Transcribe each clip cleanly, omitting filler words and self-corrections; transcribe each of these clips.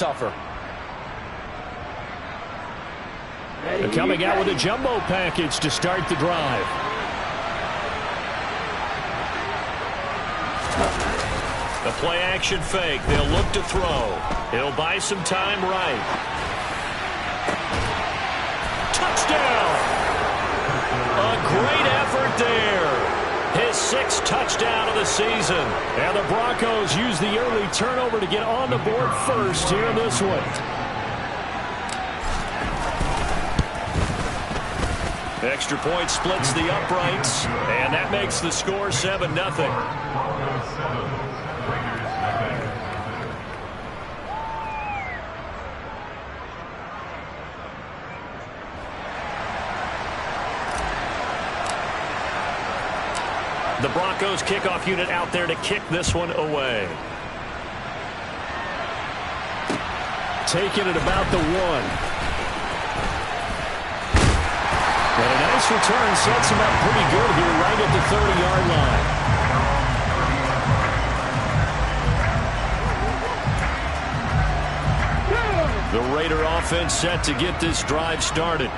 tougher. They're coming out with a jumbo package to start the drive. The play action fake. They'll look to throw. He'll buy some time right. Touchdown! A great effort there. His sixth touchdown of the season. And the Broncos use the early turnover to get on the board first here in this one. Extra point splits the uprights, and that makes the score 7-0. The Broncos kickoff unit out there to kick this one away. Taking it about the 1. And a nice return sets him up pretty good here right at the 30-yard line. The Raider offense set to get this drive started.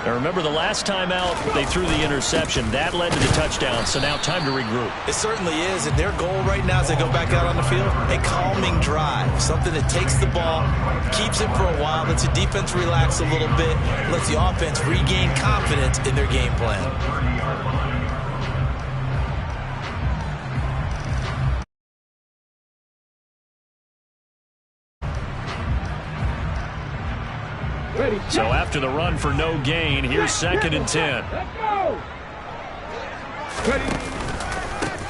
Now remember, the last time out, they threw the interception. That led to the touchdown, so now time to regroup. It certainly is, and their goal right now as they go back out on the field, a calming drive. Something that takes the ball, keeps it for a while, lets the defense relax a little bit, lets the offense regain confidence in their game plan. So after the run for no gain, here's 2nd and 10.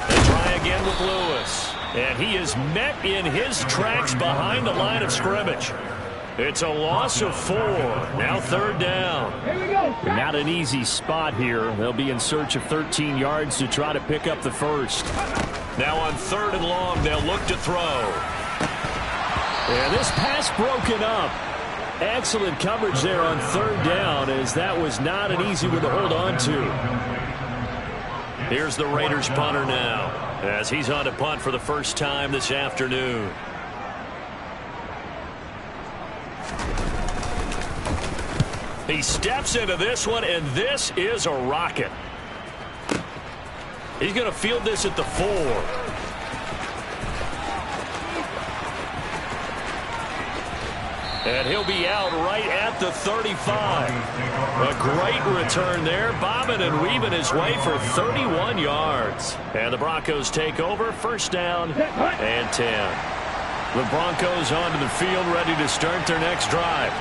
They try again with Lewis. And he is met in his tracks behind the line of scrimmage. It's a loss of 4. Now 3rd down. Not an easy spot here. They'll be in search of 13 yards to try to pick up the first. Now on 3rd and long, they'll look to throw. And this pass broken up. Excellent coverage there on 3rd down, as that was not an easy one to hold on to. Here's the Raiders punter now, as he's on to punt for the first time this afternoon. He steps into this one, and this is a rocket. He's going to field this at the 4. And he'll be out right at the 35. A great return there, bobbing and weaving his way for 31 yards. And the Broncos take over, 1st down and 10. The Broncos onto the field, ready to start their next drive.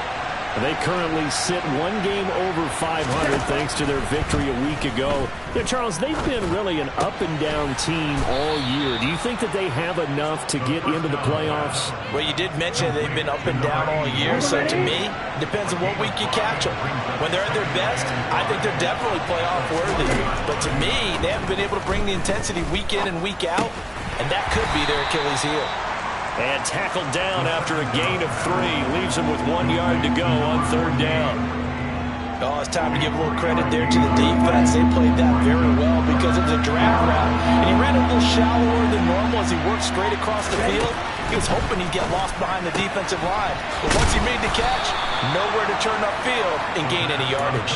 They currently sit 1 game over 500 thanks to their victory a week ago. Yeah, Charles, they've been really an up-and-down team all year. Do you think that they have enough to get into the playoffs? Well, you did mention they've been up and down all year, so to me, it depends on what week you catch them. When they're at their best, I think they're definitely playoff worthy. But to me, they haven't been able to bring the intensity week in and week out, and that could be their Achilles heel. And tackled down after a gain of 3. Leaves him with 1 yard to go on 3rd down. Oh, it's time to give a little credit there to the defense. They played that very well because it was a drag route. And he ran a little shallower than normal as he worked straight across the field. He was hoping he'd get lost behind the defensive line. But once he made the catch, nowhere to turn upfield and gain any yardage.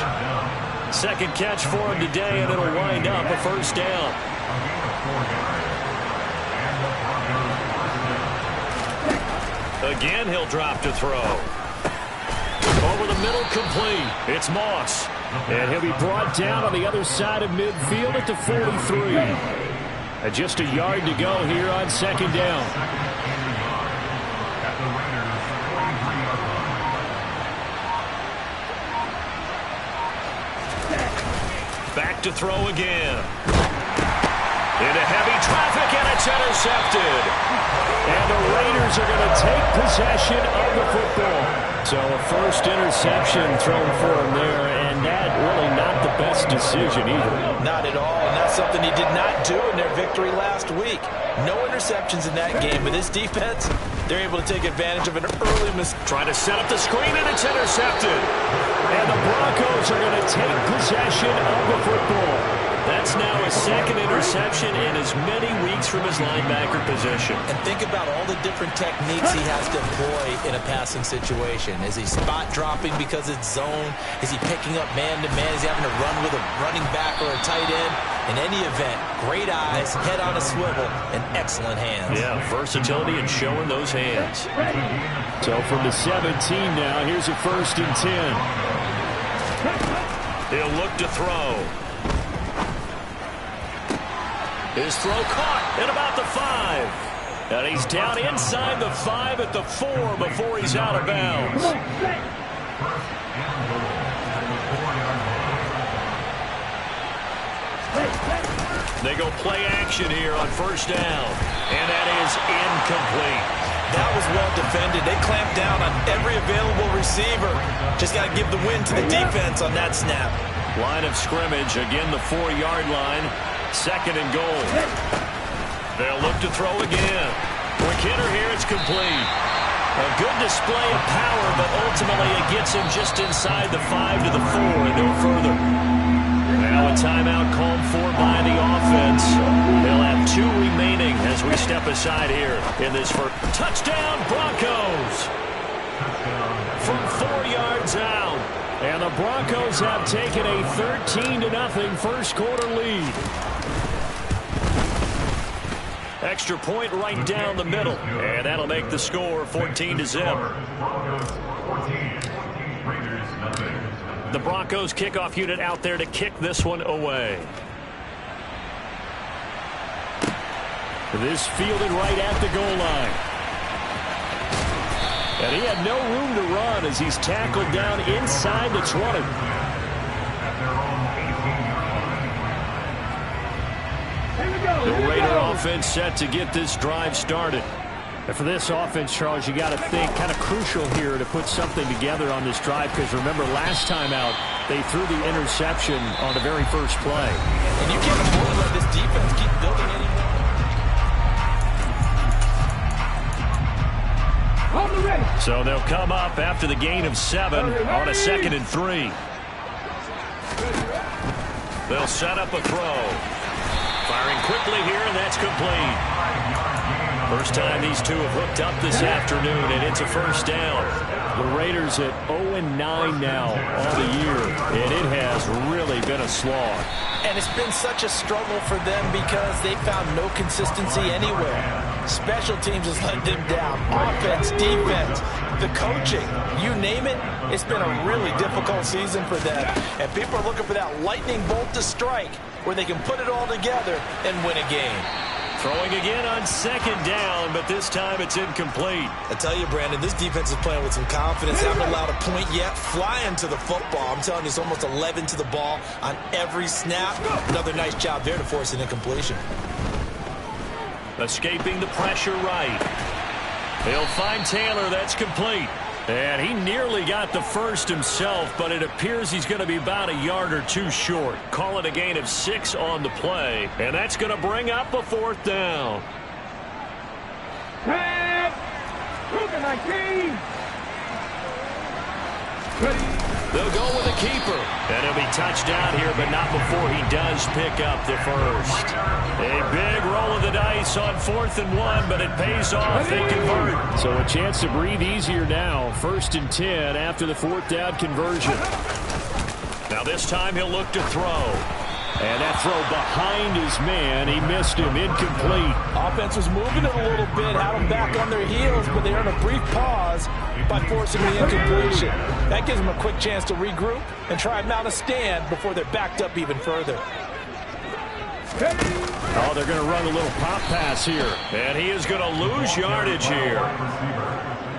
2nd catch for him today, and it'll wind up a 1st down. Again, he'll drop to throw. Over the middle, complete. It's Moss. And he'll be brought down on the other side of midfield at the 43. Just a yard to go here on 2nd down. Back to throw again. Into heavy traffic, and it's intercepted. And the Raiders are going to take possession of the football. So a first interception thrown for him there, and that really not the best decision either. Not at all, and that's something he did not do in their victory last week. No interceptions in that game, but this defense, they're able to take advantage of an early mistake. Trying to set up the screen, and it's intercepted. And the Broncos are going to take possession of the football. That's now a second interception in as many weeks from his linebacker position. And think about all the different techniques he has to employ in a passing situation. Is he spot dropping because it's zone? Is he picking up man-to-man? Is he having to run with a running back or a tight end? In any event, great eyes, head on a swivel, and excellent hands. Yeah, versatility and showing those hands. So from the 17 now, here's a 1st and 10. He'll look to throw. His throw caught at about the 5. And he's down inside the 5 at the 4 before he's out of bounds. They go play action here on 1st down. And that is incomplete. That was well defended. They clamped down on every available receiver. Just got to give the win to the defense on that snap. Line of scrimmage, again the 4-yard line. 2nd and goal. They'll look to throw again. Quick hitter here, it's complete. A good display of power, but ultimately it gets him just inside the 5 to the 4 and no further. Now a timeout called for by the offense. They'll have 2 remaining as we step aside here in this first. Touchdown, Broncos! From 4 yards out. And the Broncos have taken a 13-0 first quarter lead. Extra point right down the middle. And that'll make the score 14-0. The Broncos kickoff unit out there to kick this one away. This fielded right at the goal line. And he had no room to run as he's tackled down inside the 20. The Raider offense set to get this drive started. And for this offense, Charles, you got to think kind of crucial here to put something together on this drive, because remember last time out they threw the interception on the very first play. And you can't afford to let this defense keep building anymore. So they'll come up after the gain of 7 on a 2nd and 3. They'll set up a throw. Firing quickly here, and that's complete. First time these two have hooked up this afternoon, and it's a 1st down. The Raiders at 0-9 now on the year, and it has really been a slog. And it's been such a struggle for them because they found no consistency anywhere. Special teams has let them down. Offense, defense, the coaching, you name it, it's been a really difficult season for them. And people are looking for that lightning bolt to strike where they can put it all together and win a game. Throwing again on 2nd down, but this time it's incomplete. I tell you, Brandon, this defense is playing with some confidence. Haven't allowed a point yet. Flying to the football. I'm telling you, it's almost 11 to the ball on every snap. Another nice job there to force an incompletion. Escaping the pressure right. He'll find Taylor. That's complete. And he nearly got the first himself, but it appears he's going to be about a yard or 2 short. Call it a gain of 6 on the play, and that's going to bring up a 4th down. They'll go with a keeper. And he'll be touched down here, but not before he does pick up the first. A big roll of the dice on 4th and 1, but it pays off. They convert. So a chance to breathe easier now. 1st and 10 after the 4th down conversion. Now this time he'll look to throw. And that throw behind his man, he missed him, incomplete. Offense was moving it a little bit, had them back on their heels, but they earned a brief pause by forcing the incompletion. That gives them a quick chance to regroup and try and mount a stand before they're backed up even further. Oh, they're going to run a little pop pass here. And he is going to lose yardage here.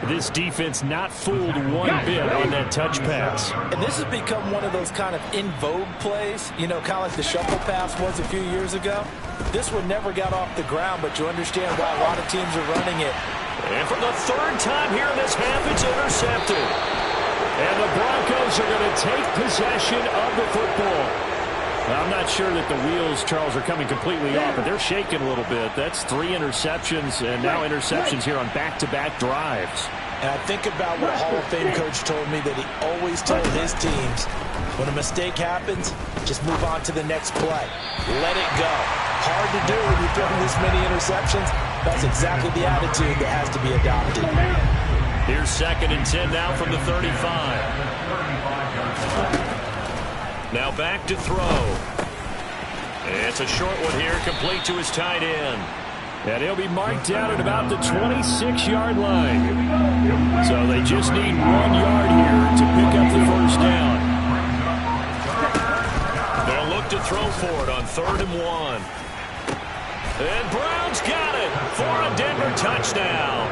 This defense not fooled one bit on that touch pass. And this has become one of those kind of in vogue plays, you know, kind of like the shuffle pass was a few years ago. This one never got off the ground, but you understand why a lot of teams are running it. And for the 3rd time here in this half, it's intercepted. And the Broncos are going to take possession of the football. I'm not sure that the wheels, Charles, are coming completely off, but they're shaking a little bit. That's 3 interceptions, and now interceptions here on back-to-back drives. And I think about what a Hall of Fame coach told me, that he always told his teams, when a mistake happens, just move on to the next play. Let it go. Hard to do when you're throwing this many interceptions. That's exactly the attitude that has to be adopted. Here's 2nd and 10 now from the 35. Now back to throw. It's a short one here, complete to his tight end. And he'll be marked down at about the 26-yard line. So they just need 1 yard here to pick up the first down. They'll look to throw for it on 3rd and 1. And Brown's got it for a Denver touchdown.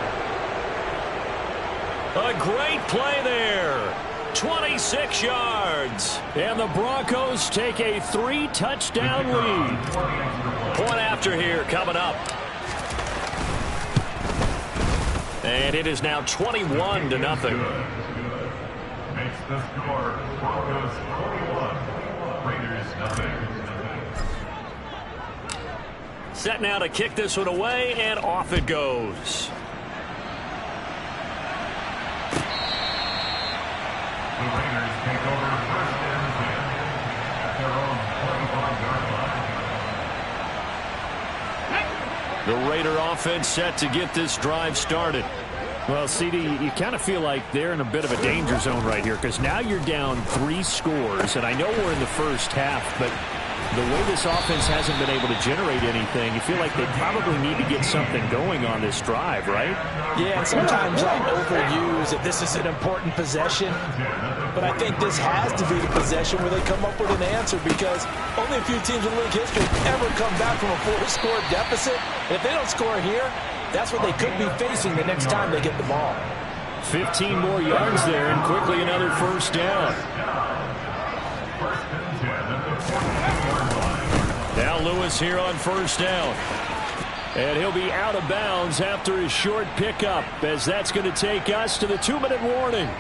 A great play there. 26 yards. And the Broncos take a 3-touchdown lead. Point after here coming up. And it is now 21-0. Makes the score Broncos 21, Raiders nothing. Set now to kick this one away, and off it goes. The Raiders take over 1st and 10 at their own 25-yard line. The Raider offense set to get this drive started. Well, CD, you kind of feel like they're in a bit of a danger zone right here, because now you're down 3 scores, and I know we're in the first half, but the way this offense hasn't been able to generate anything, you feel like they probably need to get something going on this drive, right? Yeah, and sometimes I overuse that this is an important possession, but I think this has to be the possession where they come up with an answer, because only a few teams in league history ever come back from a 4-score deficit. And if they don't score here, that's what they could be facing the next time they get the ball. 15 more yards there, and quickly another first down. Now Lewis here on first down. And he'll be out of bounds after his short pickup, as that's going to take us to the 2-minute warning.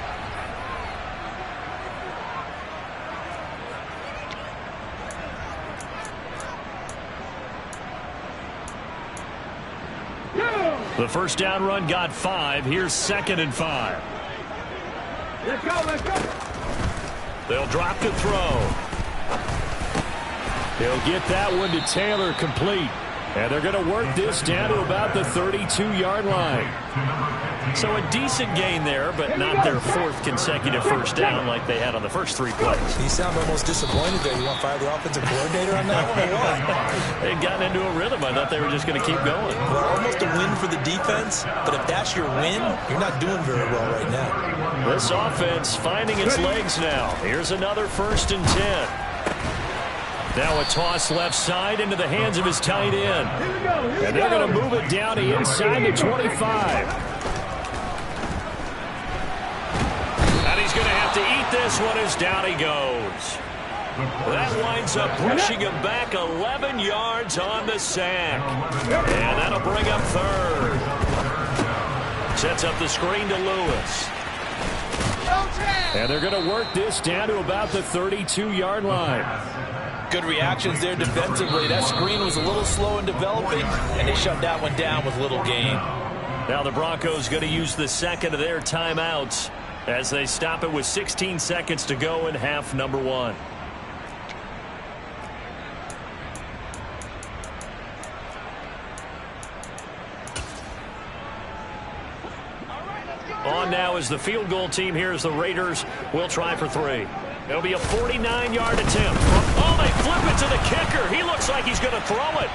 The first down run got 5. Here's 2nd and 5. Let's go, let's go. They'll drop to throw. He'll get that one to Taylor, complete. And they're going to work this down to about the 32-yard line. So a decent gain there, but not their 4th consecutive first down like they had on the first 3 plays. You sound almost disappointed there. You want to fire the offensive coordinator on that one or what? They'd gotten into a rhythm. I thought they were just going to keep going. Well, almost a win for the defense, but if that's your win, you're not doing very well right now. This offense finding its legs now. Here's another 1st and 10. Now a toss left side into the hands of his tight end. And they're going to move it down to inside the 25. And he's going to have to eat this one as down he goes. That winds up pushing him back 11 yards on the sack. And that'll bring up 3rd. Sets up the screen to Lewis. And they're going to work this down to about the 32-yard line. Good reactions there defensively. That screen was a little slow in developing, and they shut that one down with little gain. Now the Broncos going to use the 2nd of their timeouts as they stop it with 16 seconds to go in half number 1. On now is the field goal team. Here's the Raiders. We'll try for 3. It'll be a 49-yard attempt. Oh, they flip it to the kicker. He looks like he's going to throw it.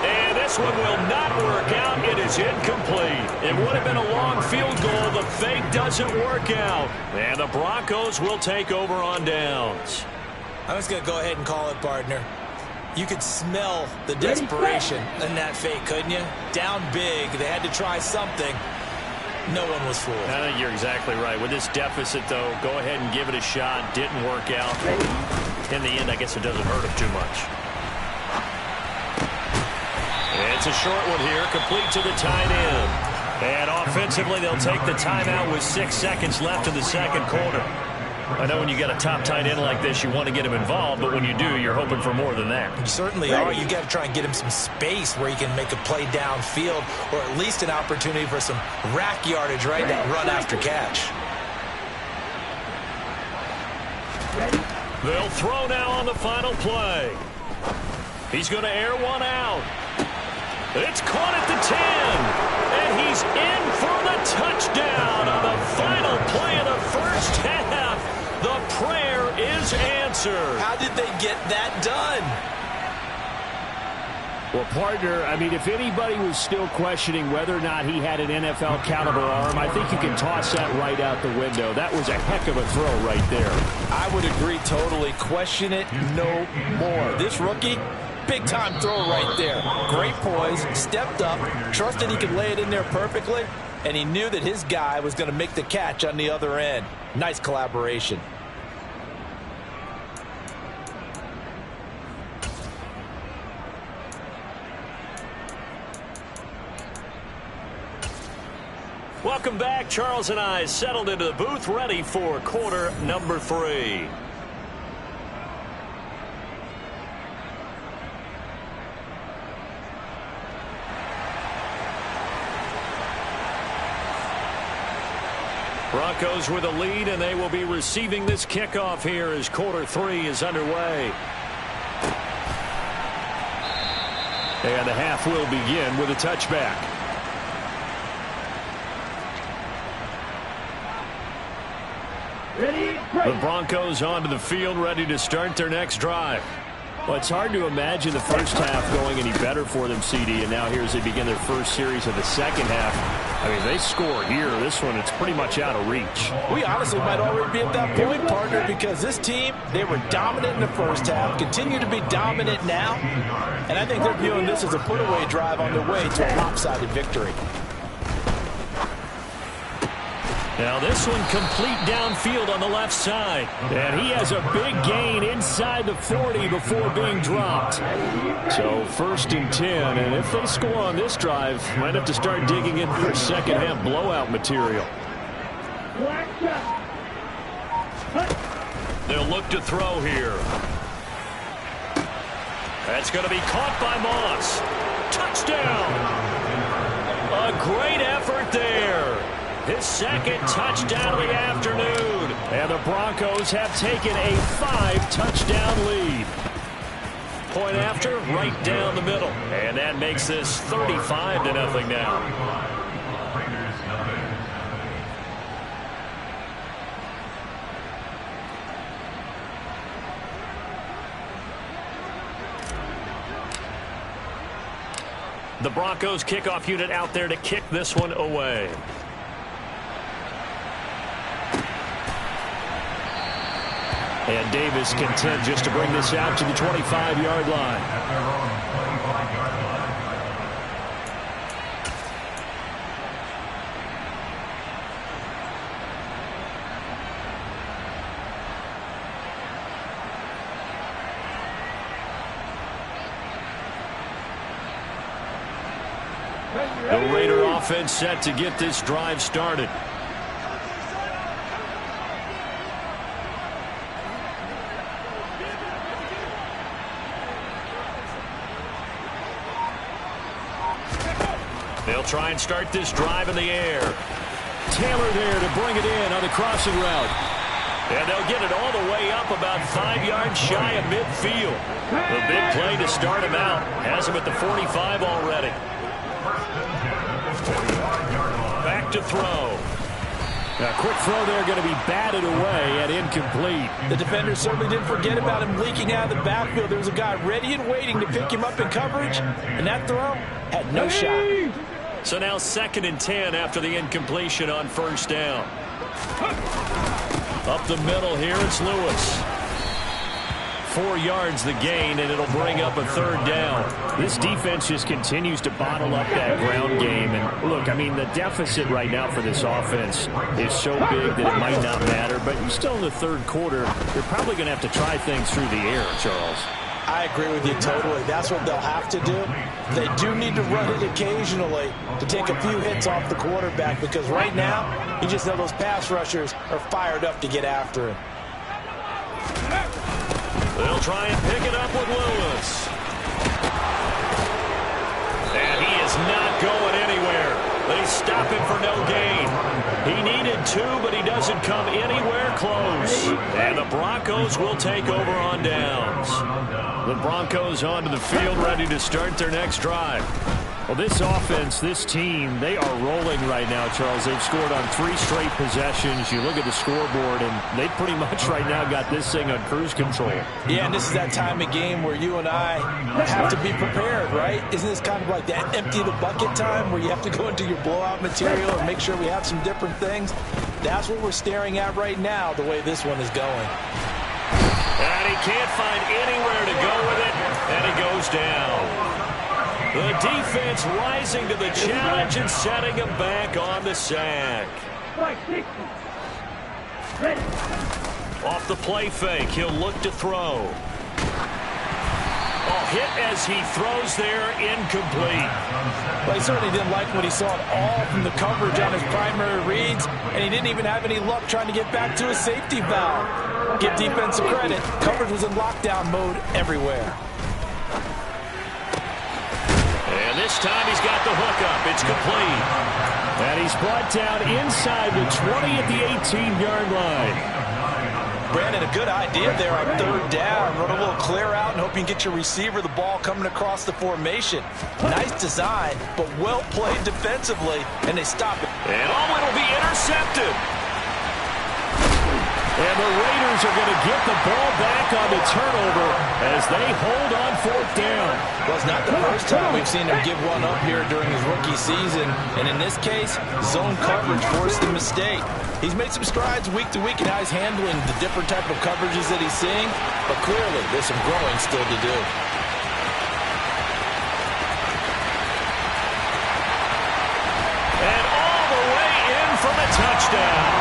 And this one will not work out. It is incomplete. It would have been a long field goal. The fake doesn't work out. And the Broncos will take over on downs. I'm just going to go ahead and call it, partner. You could smell the desperation in that fake, couldn't you? Down big. They had to try something. No one was fooled. I think you're exactly right. With this deficit, though, go ahead and give it a shot. Didn't work out. In the end, I guess it doesn't hurt him too much. It's a short one here, complete to the tight end. And offensively, they'll take the timeout with 6 seconds left in the second quarter. I know when you got a top tight end like this, you want to get him involved, but when you do, you're hoping for more than that. You certainly are. You got to try and get him some space where he can make a play downfield, or at least an opportunity for some rack yardage, right? That run after catch. They'll throw now on the final play. He's going to air one out. It's caught at the 10. And he's in for the touchdown on the final play of the first half. The prayer is answered. How did they get that done? Well, partner, I mean, if anybody was still questioning whether or not he had an NFL caliber arm, I think you can toss that right out the window. That was a heck of a throw right there. I would agree totally. Question it no more. This rookie, big-time throw right there. Great poise, stepped up, trusted he could lay it in there perfectly, and he knew that his guy was going to make the catch on the other end. Nice collaboration. Welcome back. Charles and I settled into the booth, ready for quarter number 3. Broncos with a lead, and they will be receiving this kickoff here as quarter 3 is underway. And the half will begin with a touchback. The Broncos onto the field, ready to start their next drive. Well, it's hard to imagine the first half going any better for them, CD, and now here as they begin their first series of the second half. I mean, they score here. This one, it's pretty much out of reach. We honestly might already be at that point, partner, because this team, they were dominant in the first half, continue to be dominant now, and I think they're viewing this as a put-away drive on their way to a lopsided victory. Now this one complete downfield on the left side. And he has a big gain inside the 40 before being dropped. So 1st and 10, and if they score on this drive, might have to start digging in for second half blowout material. They'll look to throw here. That's going to be caught by Moss. Touchdown! A great effort there. His second touchdown of the afternoon. And the Broncos have taken a 5-touchdown lead. Point after, right down the middle. And that makes this 35-0 now. The Broncos kickoff unit out there to kick this one away. And Davis content just to bring this out to the 25-yard line. The Raider offense set to get this drive started. They'll try and start this drive in the air. Taylor there to bring it in on the crossing route. And they'll get it all the way up about 5 yards shy of midfield. The big play to start him out. Has him at the 45 already. Back to throw. A quick throw there going to be batted away and incomplete. The defender certainly didn't forget about him leaking out of the backfield. There was a guy ready and waiting to pick him up in coverage, and that throw had no shot. So now 2nd and 10 after the incompletion on 1st down. Up the middle here, it's Lewis. 4 yards the gain, and it'll bring up a 3rd down. This defense just continues to bottle up that ground game. And look, I mean, the deficit right now for this offense is so big that it might not matter. But you're still in the 3rd quarter. You're probably going to have to try things through the air, Charles. I agree with you totally. That's what they'll have to do. They do need to run it occasionally to take a few hits off the quarterback, because right now, you just know those pass rushers are fired up to get after him. They'll try and pick it up with Lewis. And he is not going anywhere. They stop him for no gain. He needed 2, but he doesn't come anywhere close. And the Broncos will take over on downs. The Broncos onto the field, ready to start their next drive. Well, this offense, this team, they are rolling right now, Charles. They've scored on 3 straight possessions. You look at the scoreboard, and they pretty much right now got this thing on cruise control. Yeah, and this is that time of game where you and I have to be prepared, right? Isn't this kind of like that empty the bucket time where you have to go into your blowout material and make sure we have some different things? That's what we're staring at right now, the way this one is going. And he can't find anywhere to go with it, and he goes down. The defense rising to the challenge and setting him back on the sack. Off the play fake, he'll look to throw. Hit as he throws there, incomplete. Well, he certainly didn't like what he saw at all from the coverage on his primary reads, and he didn't even have any luck trying to get back to his safety valve. Give defensive credit. Coverage was in lockdown mode everywhere. And this time he's got the hookup. It's complete. And he's brought down inside the 20 at the 18-yard line. Brandon, a good idea there on 3rd down. Run a little clear out and hope you can get your receiver the ball coming across the formation. Nice design, but well played defensively, and they stop it. And it'll be intercepted. And the Raiders are going to get the ball back on the turnover as they hold on 4th down. Well, it's not the first time we've seen him give one up here during his rookie season. And in this case, zone coverage forced the mistake. He's made some strides week to week in how he's handling the different type of coverages that he's seeing. But clearly, there's some growing still to do. And all the way in for the touchdown.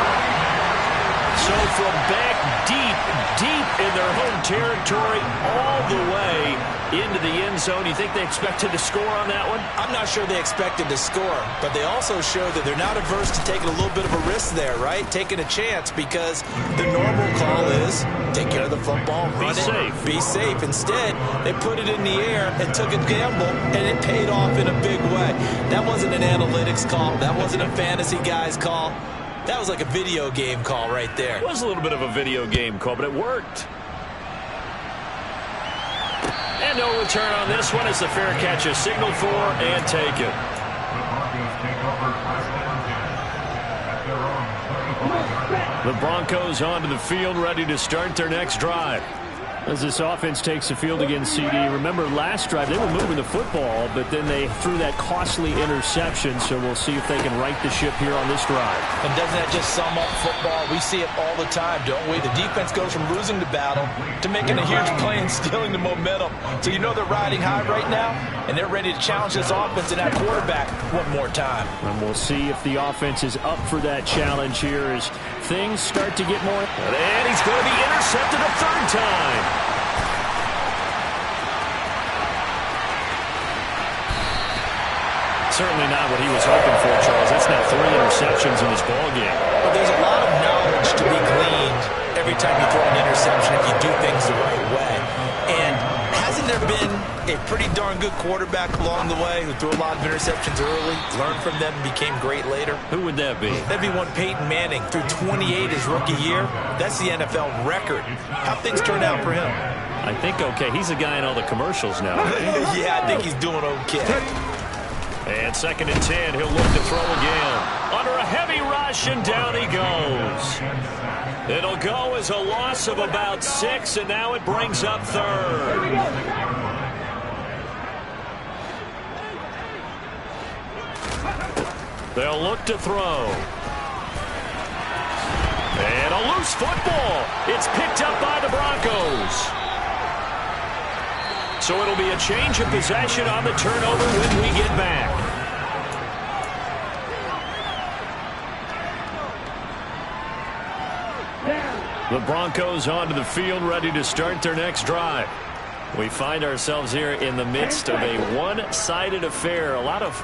So from back deep in their home territory, all the way into the end zone. You think they expected to score on that one? I'm not sure they expected to score, but they also showed that they're not averse to taking a little bit of a risk there, right? Taking a chance, because the normal call is take care of the football, run it, be safe. Instead, they put it in the air and took a gamble, and it paid off in a big way. That wasn't an analytics call. That wasn't a fantasy guy's call. That was like a video game call right there. It was a little bit of a video game call, but it worked. And no return on this one as the fair catch is signaled for and taken. The Broncos onto the field, ready to start their next drive. As this offense takes the field against CD, remember last drive they were moving the football, but then they threw that costly interception, so we'll see if they can right the ship here on this drive. And doesn't that just sum up football? We see it all the time, don't we? The defense goes from losing the battle to making a huge play and stealing the momentum. So you know they're riding high right now, and they're ready to challenge this offense and that quarterback one more time. And we'll see if the offense is up for that challenge here as things start to get more. And he's going to be intercepted a 3rd time. Certainly not what he was hoping for, Charles. That's now 3 interceptions in this ball game. But there's a lot of knowledge to be gleaned every time you throw an interception if you do things the right way. And hasn't there been a pretty darn good quarterback along the way who threw a lot of interceptions early, learned from them, and became great later? Who would that be? That'd be one Peyton Manning. Threw 28 his rookie year. That's the NFL record. How things turned out for him? I think okay. He's a guy in all the commercials now. Yeah, I think he's doing okay. And 2nd and 10, he'll look to throw again. Under a heavy rush, and down he goes. It'll go as a loss of about 6, and now it brings up 3rd. They'll look to throw. And a loose football. It's picked up by the Broncos. So it'll be a change of possession on the turnover when we get back. The Broncos onto the field, ready to start their next drive. We find ourselves here in the midst of a one-sided affair. A lot of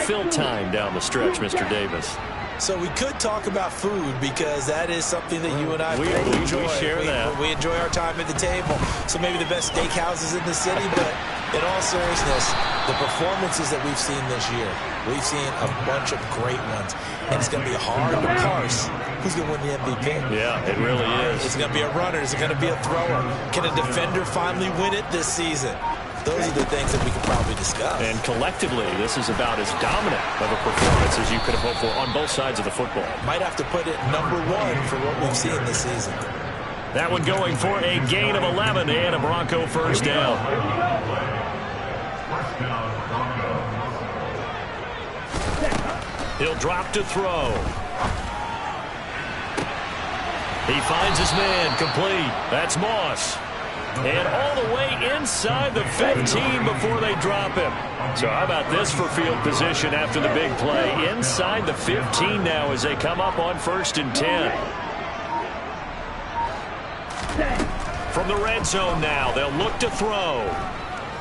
fill time down the stretch, Mr. Davis. So we could talk about food because that is something that you and I enjoy. We share that. We enjoy our time at the table. So maybe the best steakhouses in the city, but in all seriousness, the performances that we've seen this year, we've seen a bunch of great ones. And it's going to be hard to parse who's going to win the MVP. Yeah, it really is. Is it going to be a runner? Is it going to be a thrower? Can a defender finally win it this season? Those are the things that we could probably discuss. And collectively, this is about as dominant of a performance as you could have hoped for on both sides of the football. Might have to put it number one for what we've seen this season. That one going for a gain of 11 and a Bronco first down. He'll drop to throw. He finds his man, complete. That's Moss. And all the way inside the 15 before they drop him. So how about this for field position after the big play? Inside the 15 now as they come up on 1st and 10. From the red zone now, they'll look to throw.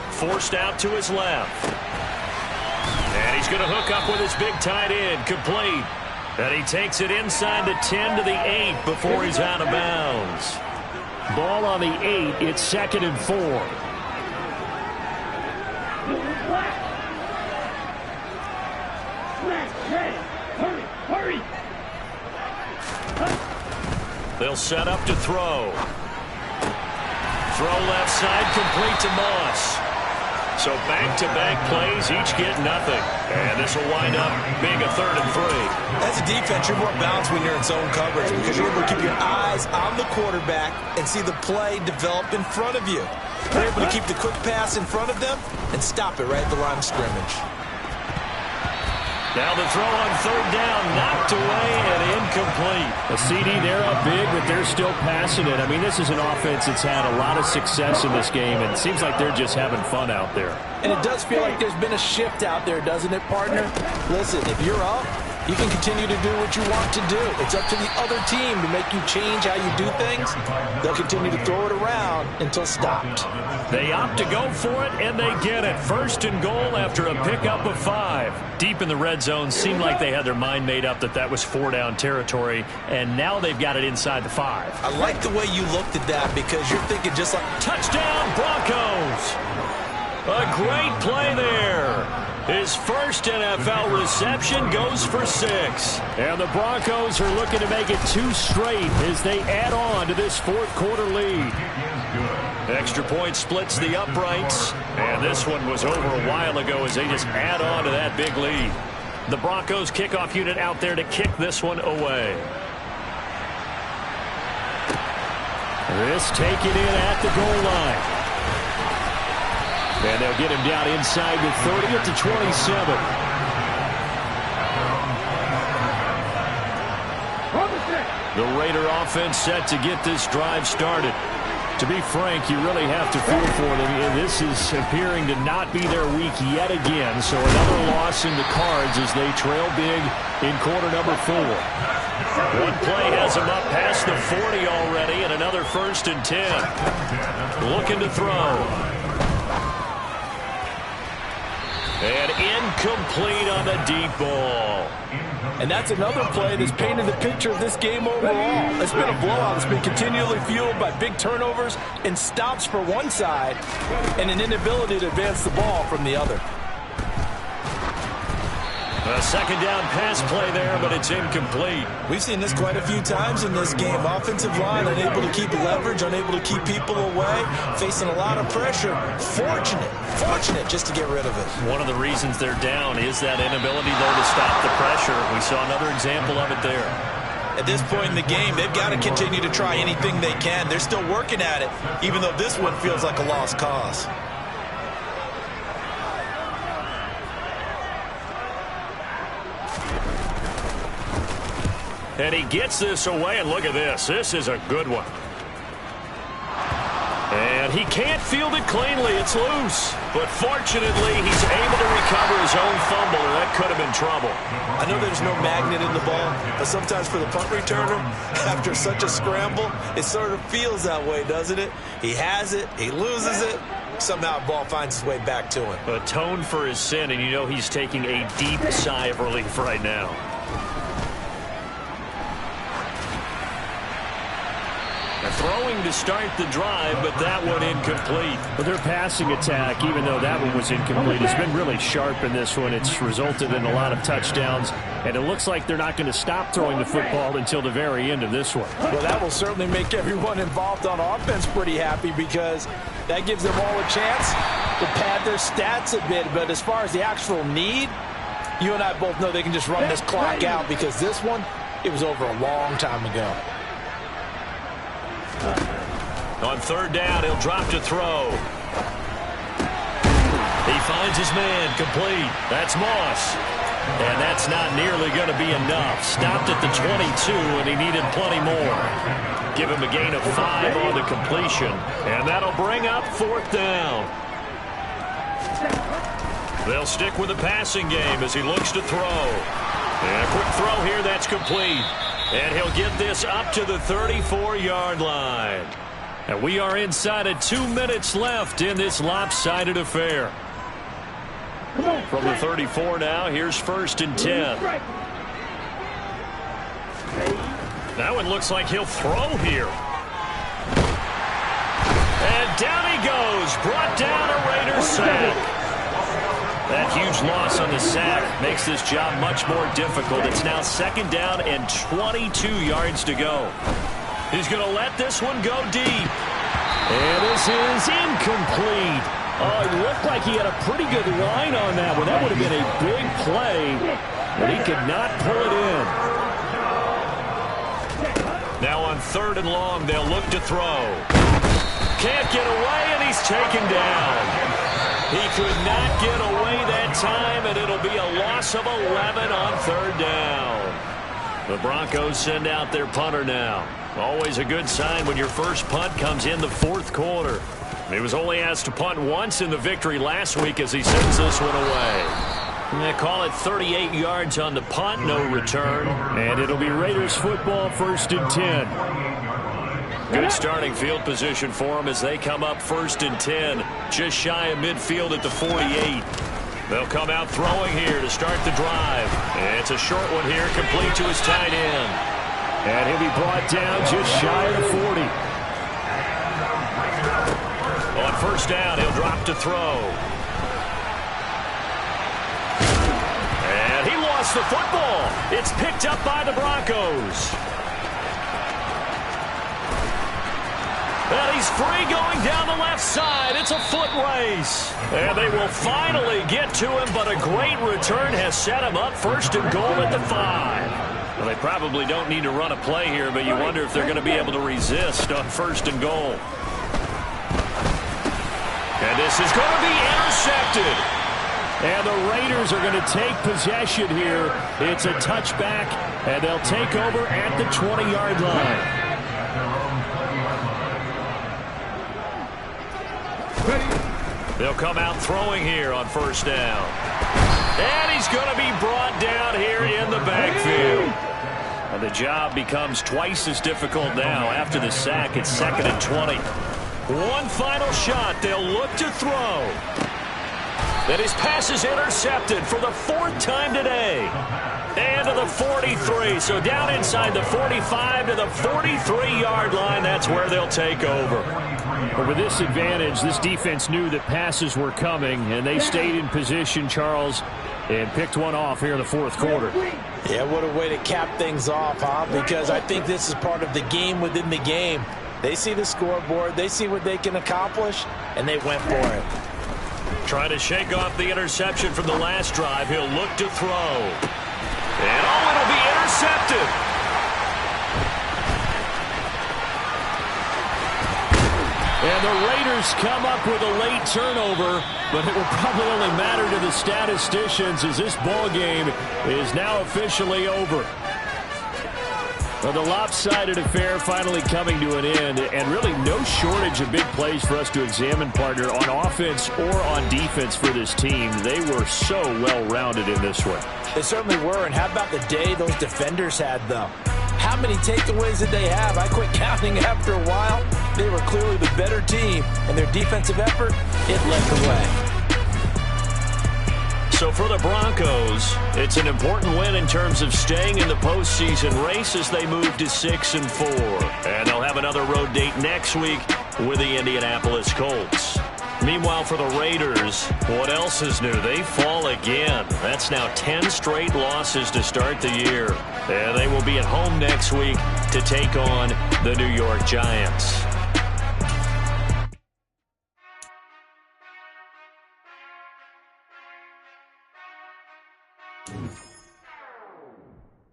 Forced out to his left. And he's going to hook up with his big tight end, complete. And he takes it inside the 10 to the 8 before he's out of bounds. Ball on the 8. It's 2nd and 4. Hurry! They'll set up to throw. Throw left side, complete to Moss. So back-to-back plays, each get nothing. And this will wind up being a 3rd and 3. As a defense, you're more balanced when you're in zone coverage because you're able to keep your eyes on the quarterback and see the play develop in front of you. You're able to keep the quick pass in front of them and stop it right at the line of scrimmage. Now the throw on 3rd down, knocked away and incomplete. A CD, they're up big, but they're still passing it. I mean, this is an offense that's had a lot of success in this game, and it seems like they're just having fun out there. And it does feel like there's been a shift out there, doesn't it, partner? Listen, if you're up, you can continue to do what you want to do. It's up to the other team to make you change how you do things. They'll continue to throw it around until stopped. They opt to go for it, and they get it. 1st and goal after a pickup of 5. Deep in the red zone, seemed like they had their mind made up that was 4-down territory, and now they've got it inside the 5. I like the way you looked at that because you're thinking just like, touchdown Broncos. A great play there. His first NFL reception goes for 6. And the Broncos are looking to make it 2 straight as they add on to this 4th quarter lead. Extra point splits the uprights. And this one was over a while ago as they just add on to that big lead. The Broncos kickoff unit out there to kick this one away. This taken in at the goal line. And they'll get him down inside the 30 at the 27. The Raider offense set to get this drive started. To be frank, you really have to feel for them. This is appearing to not be their week yet again. So another loss in the cards as they trail big in quarter number 4. One play has them up past the 40 already, and another 1st and 10. Looking to throw. And incomplete on the deep ball. and that's another play that's painted the picture of this game overall. It's been a blowout. It's been continually fueled by big turnovers and stops for one side and an inability to advance the ball from the other. A second down pass play there, but it's incomplete. We've seen this quite a few times in this game. Offensive line unable to keep leverage, unable to keep people away, facing a lot of pressure. Fortunate just to get rid of it. One of the reasons they're down is that inability, though, to stop the pressure. We saw another example of it there. At this point in the game, they've got to continue to try anything they can. They're still working at it, even though this one feels like a lost cause. And he gets this away, and look at this. This is a good one. And he can't field it cleanly. It's loose. But fortunately, he's able to recover his own fumble, or that could have been trouble. I know there's no magnet in the ball, but sometimes for the punt returner, after such a scramble, it sort of feels that way, doesn't it? He has it, he loses it, somehow the ball finds its way back to him. Atone for his sin, and you know he's taking a deep sigh of relief right now. Throwing to start the drive, but that one incomplete. Well, their passing attack, even though that one was incomplete, has been really sharp in this one. It's resulted in a lot of touchdowns, and it looks like they're not going to stop throwing the football until the very end of this one. Well, that will certainly make everyone involved on offense pretty happy because that gives them all a chance to pad their stats a bit. But as far as the actual need, you and I both know they can just run this clock out because this one, it was over a long time ago. On third down, he'll drop to throw. He finds his man, complete. That's Moss. And that's not nearly going to be enough. Stopped at the 22, and he needed plenty more. Give him a gain of 5 on the completion. And that'll bring up fourth down. They'll stick with the passing game as he looks to throw. And a quick throw here, that's complete. And he'll get this up to the 34-yard line. And we are inside of 2 minutes left in this lopsided affair. From the 34 now, here's 1st and 10. That one looks like he'll throw here. And down he goes. Brought down a Raiders sack. That huge loss on the sack makes this job much more difficult. It's now 2nd down and 22 yards to go. He's going to let this one go deep. And this is incomplete. Oh, it looked like he had a pretty good line on that one. That would have been a big play, but he could not pull it in. Now on 3rd and long, they'll look to throw. Can't get away, and he's taken down. He could not get away that time, and it'll be a loss of 11 on 3rd down. The Broncos send out their punter now. Always a good sign when your first punt comes in the 4th quarter. He was only asked to punt once in the victory last week as he sends this one away. They call it 38 yards on the punt, no return. And it'll be Raiders football, 1st and 10. Good starting field position for them as they come up 1st and 10. Just shy of midfield at the 48. They'll come out throwing here to start the drive. And it's a short one here, complete to his tight end. And he'll be brought down just shy of the 40. On 1st down, he'll drop to throw. And he lost the football. It's picked up by the Broncos. And he's free going down the left side. It's a foot race. And they will finally get to him, but a great return has set him up 1st and goal at the 5. Well, they probably don't need to run a play here, but you wonder if they're going to be able to resist on 1st and goal. And this is going to be intercepted. And the Raiders are going to take possession here. It's a touchback, and they'll take over at the 20-yard line. They'll come out throwing here on 1st down. And he's going to be brought down here in the backfield. And the job becomes twice as difficult now after the sack. It's 2nd and 20. One final shot. They'll look to throw. And his pass is intercepted for the 4th time today. And to the 43. So down inside the 45 to the 43-yard line. That's where they'll take over. But with this advantage, this defense knew that passes were coming, and they stayed in position, Charles, and picked one off here in the 4th quarter. Yeah, what a way to cap things off, huh? Because I think this is part of the game within the game. They see the scoreboard, they see what they can accomplish, and they went for it. Trying to shake off the interception from the last drive. He'll look to throw. And oh, it'll be intercepted. And the Raiders come up with a late turnover, but it will probably only matter to the statisticians as this ball game is now officially over. Well, the lopsided affair finally coming to an end, and really no shortage of big plays for us to examine, partner, on offense or on defense for this team. They were so well-rounded in this one. They certainly were, and how about the day those defenders had, though? How many takeaways did they have? I quit counting after a while. They were clearly the better team, and their defensive effort, it led the way. So for the Broncos, it's an important win in terms of staying in the postseason race as they move to 6-4. And they'll have another road date next week with the Indianapolis Colts. Meanwhile, for the Raiders, what else is new? They fall again. That's now 10 straight losses to start the year. And they will be at home next week to take on the New York Giants.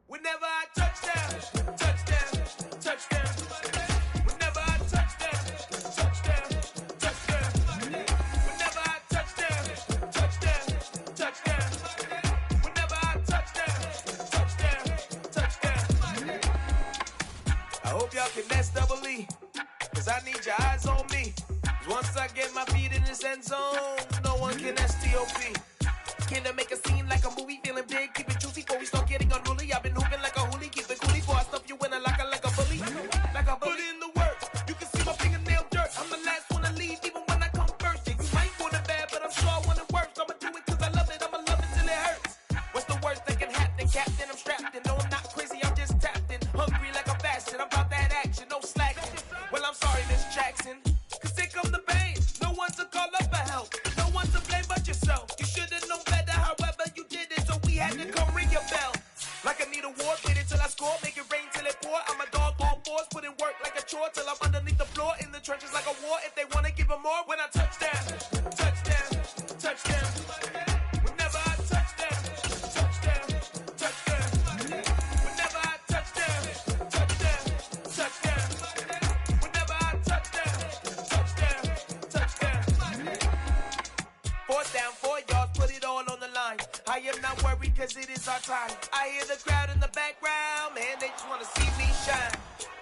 Whenever I touchdown, touchdown, touchdown. Whenever I touchdown, touchdown, touchdown. Whenever I touchdown, touchdown, touchdown. Whenever I touchdown, touchdown. I hope y'all can nest double E, cause I need your eyes on me. 'Cause once I get my feet in this end zone, no one can STOP. Can I make a scene like a movie, feeling big, keep it juicy before we start getting unruly. I've been hooping like a hoolie, keep it coolie before I stuff you in a locker like a bully. Like a bully. Put in the work, you can see my fingernail dirt. I'm the last one to leave, even when I come first. You might want it bad, but I'm sure I want it worse. I'ma do it 'cause I love it, I'ma love it till it hurts. What's the worst that can happen, Captain? I'm strapped in, no I'm not crazy, I'm just tapped in. Hungry like a bastard, I'm about that action, no slacking. Well, I'm sorry, Miss Jackson, 'cause here come the pain. No one to call up for help, no one to blame but yourself. You should've known better, however you did it, so we had to come ring your bell. Like I need a war, get it till I score, make it rain till it pour. I'm a dog on fours, put in work like a chore till I'm underneath the floor, in the trenches like a war. If they wanna give them more, when I touchdown, touchdown, touchdown. Whenever I touchdown, touchdown, touchdown. Whenever I touchdown, touchdown, touchdown. Whenever I touchdown, touchdown, touchdown. Fourth down, 4 yards, put it all on the line. I am not worried 'cause it is our time. I hear the crowd in the background, man, they just wanna see me shine.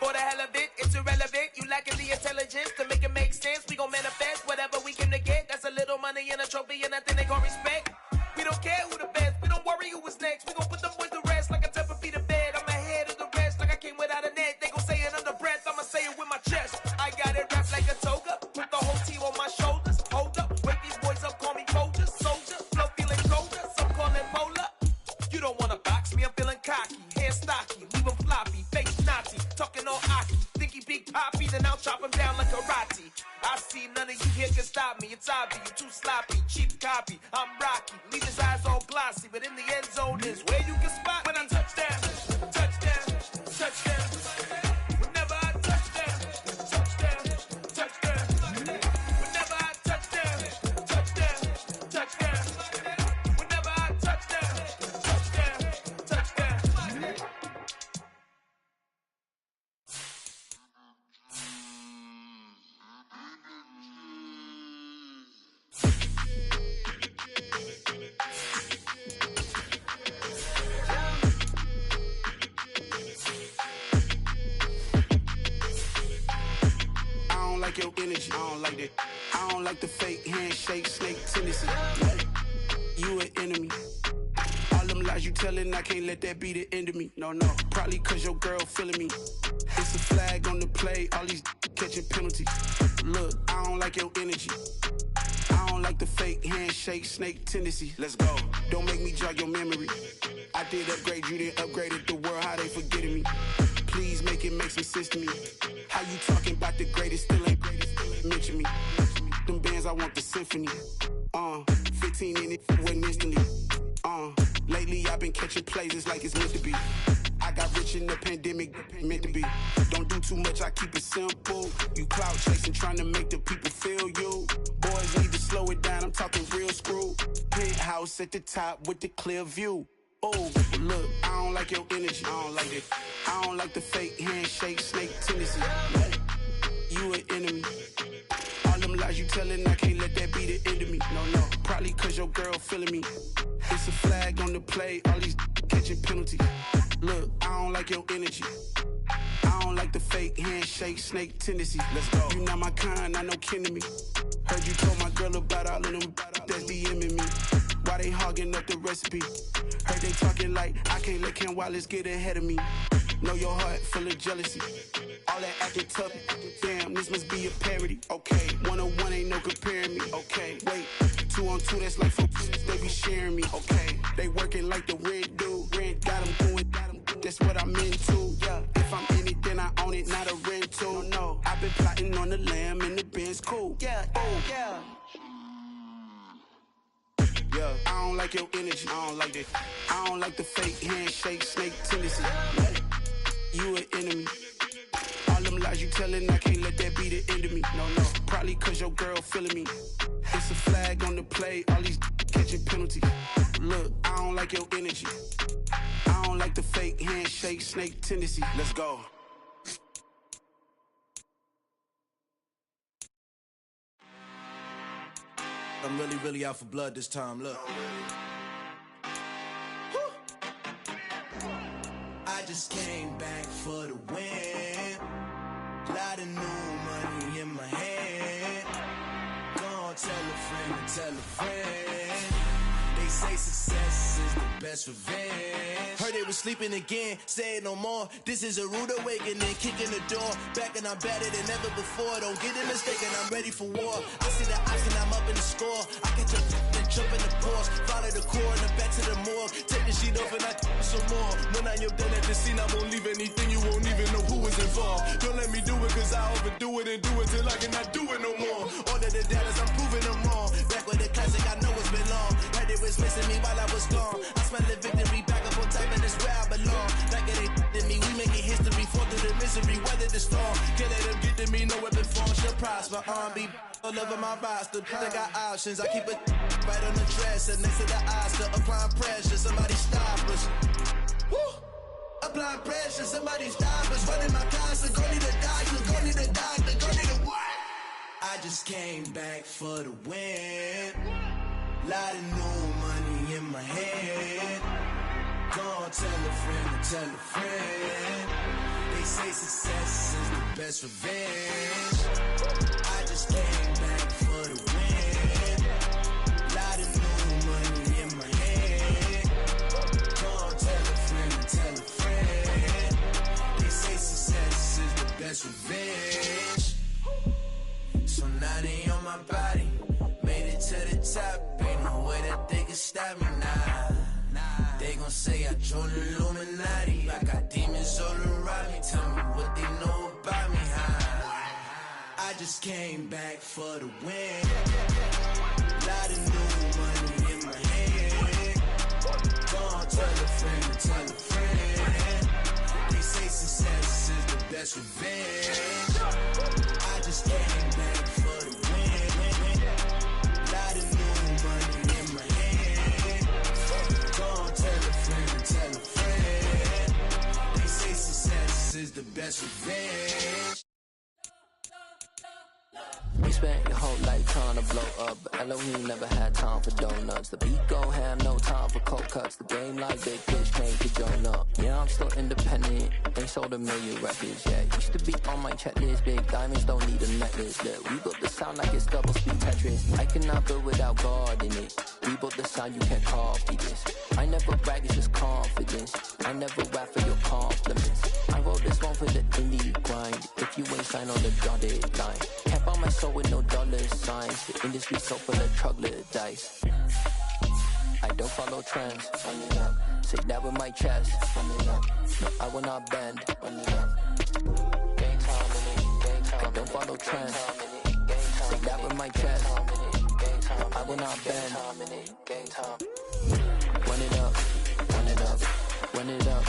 For the hell of it, it's irrelevant. You lacking the intelligence to make it make sense. We gon' manifest whatever we came to get. That's a little money and a trophy and nothing they gon' respect. We don't care who the best, we don't worry who was next. We gon' put them boys to rest like a temper feet to bed. I'm ahead of the rest like I came without a net. They gon' say it under breath, I'ma say it with my chest. I got it wrapped like a toga, put the whole team on my shoulders. Hold up, wake these boys up, call me Folger, soldier. Flow feeling colder, some call it polar. You don't wanna box me, I'm feeling cocky. Hair stocky, leave him floppy, face Nazi. Talking all aki, think he big poppy, then I'll chop him down like karate. I see none of you here can stop me. It's obvious, you too sloppy, cheap copy. I'm Rocky, leave his eyes all glossy, but in the end zone is where you can spot when I touchdown, touchdown, touchdown. Whenever I touchdown, touchdown, touchdown. Whenever I touchdown, touchdown, touchdown. Whenever I touchdown, touchdown, touchdown. I don't like your energy. I don't like that. I don't like the fake handshake, snake tendency. You an enemy. All them lies you telling, I can't let that be the end of me. No, no. Probably 'cause your girl feeling me. It's a flag on the play, all these catching penalties. Look, I don't like your energy. I don't like the fake handshake, snake tendency. Let's go. Don't make me jog your memory. I did upgrade, you didn't upgrade it. The world, how they forgetting me. Please make it make some sense to me. How you talking about the greatest, still ain't greatest, still ain't mention me. Them bands, I want the symphony. 15 in it, went instantly. Lately I've been catching plays, it's like it's meant to be. I got rich in the pandemic, meant to be. Don't do too much, I keep it simple. You clout chasing, trying to make the people feel you. Boys need to slow it down, I'm talking real screw. Penthouse at the top with the clear view. Oh, look, I don't like your energy. I don't like it. I don't like the fake handshake, snake tendency. You an enemy. All them lies you telling, I can't let that be the end of me. No, no. Probably 'cause your girl feeling me. It's a flag on the play, all these catching penalties. Look, I don't like your energy. I don't like the fake handshake, snake tendency. Let's go. You not my kind, I know kin to me. Heard you told my girl about all of them that's DMing me. Why they hogging up the recipe? Heard they talking like I can't let Ken Wallace get ahead of me. Know your heart full of jealousy. All that acting tough, damn, this must be a parody. Okay, 101 ain't no comparing me. Okay, wait, 2 on 2, that's like 4, they be sharing me. Okay, they working like the rent dude. Rent got them doing, that's what I'm into. Yeah, if I'm in it, then I own it, not a rental. No, I've been plotting on the lamb and the Benz cool. Yeah, oh, yeah. Yeah, I don't like your energy, I don't like that. I don't like the fake handshake, snake tendency. You an enemy. All them lies you telling, I can't let that be the end of me. No, probably cause your girl feeling me. It's a flag on the play, all these catching penalties. Look, I don't like your energy. I don't like the fake handshake, snake tendency. Let's go. I'm really out for blood this time, look. I just came back for the win. Lot of new money in my hand. Gonna tell a friend to tell a friend. They say success is the best revenge. Heard they was sleeping again, say it no more. This is a rude awakening, kicking the door. Back and I'm better than ever before. Don't get it mistaken, I'm ready for war. I see the option, I'm up in the score. I catch a then jump in the Porsche. Follow the core and the back to the morgue. Take the sheet off and I some more. When I am done at the scene, I won't leave anything. You won't even know who was involved. Don't let me do it cause I overdo it and do it till I cannot do it no more. All of the doubters, I'm proving them wrong. Back with the classic, I know it's been long. Heard it was missing me while I was gone. I smell the victory back up on top and it's where I belong. Like it ain't to me, we making history. Fall through the misery, weather the storm. Can't let them get to me, no weapon form should prosper. Be all over my roster. They got options, I keep it right on the dresser. Next to the Oscar, applying pressure, somebody stop us. Woo! Applying pressure, somebody stop us. Running my concert, go need a doctor, go need a doctor, go need a what? I just came back for the win. Lot of new money in my head. Gonna tell a friend to tell a friend. They say success is the best revenge. I just came back for the win. Lot of new money in my head. Gonna tell a friend to tell a friend. They say success is the best revenge. So now they on my body. Made it to the top, ain't no way that they can stop me now. They gon' say I joined the Illuminati. I got demons all around me. Tell me what they know about me, huh? I just came back for the win. Lot of new money in my hand. Gonna tell a friend to tell a friend. They say success is the best revenge. I just came back for the win. Lot of new money in my hand. Gonna tell a friend to tell a friend. They say success is the best revenge. You spent your whole life trying to blow up, but Elohim never had time for donuts. The beat go ham, no time for cold cuts. The game like big fish came to join up. Yeah, I'm still independent, ain't sold a million records yet. Used to be on my checklist, big diamonds don't need a necklace. Look, we built the sound like it's double speed Tetris. I cannot build without God in it. We built the sound, you can't copy this. I never brag, it's just confidence. I never rap for your compliments. I wrote this one for the indie grind. If you ain't signed on the dotted line, can't buy my soul with no dollar signs. The industry so full of troglodytes. I don't follow trends. Say that with my chest. No, I will not bend. I don't follow trends. Say that with my chest. No, I will not bend. Run it up, run it up, run it up.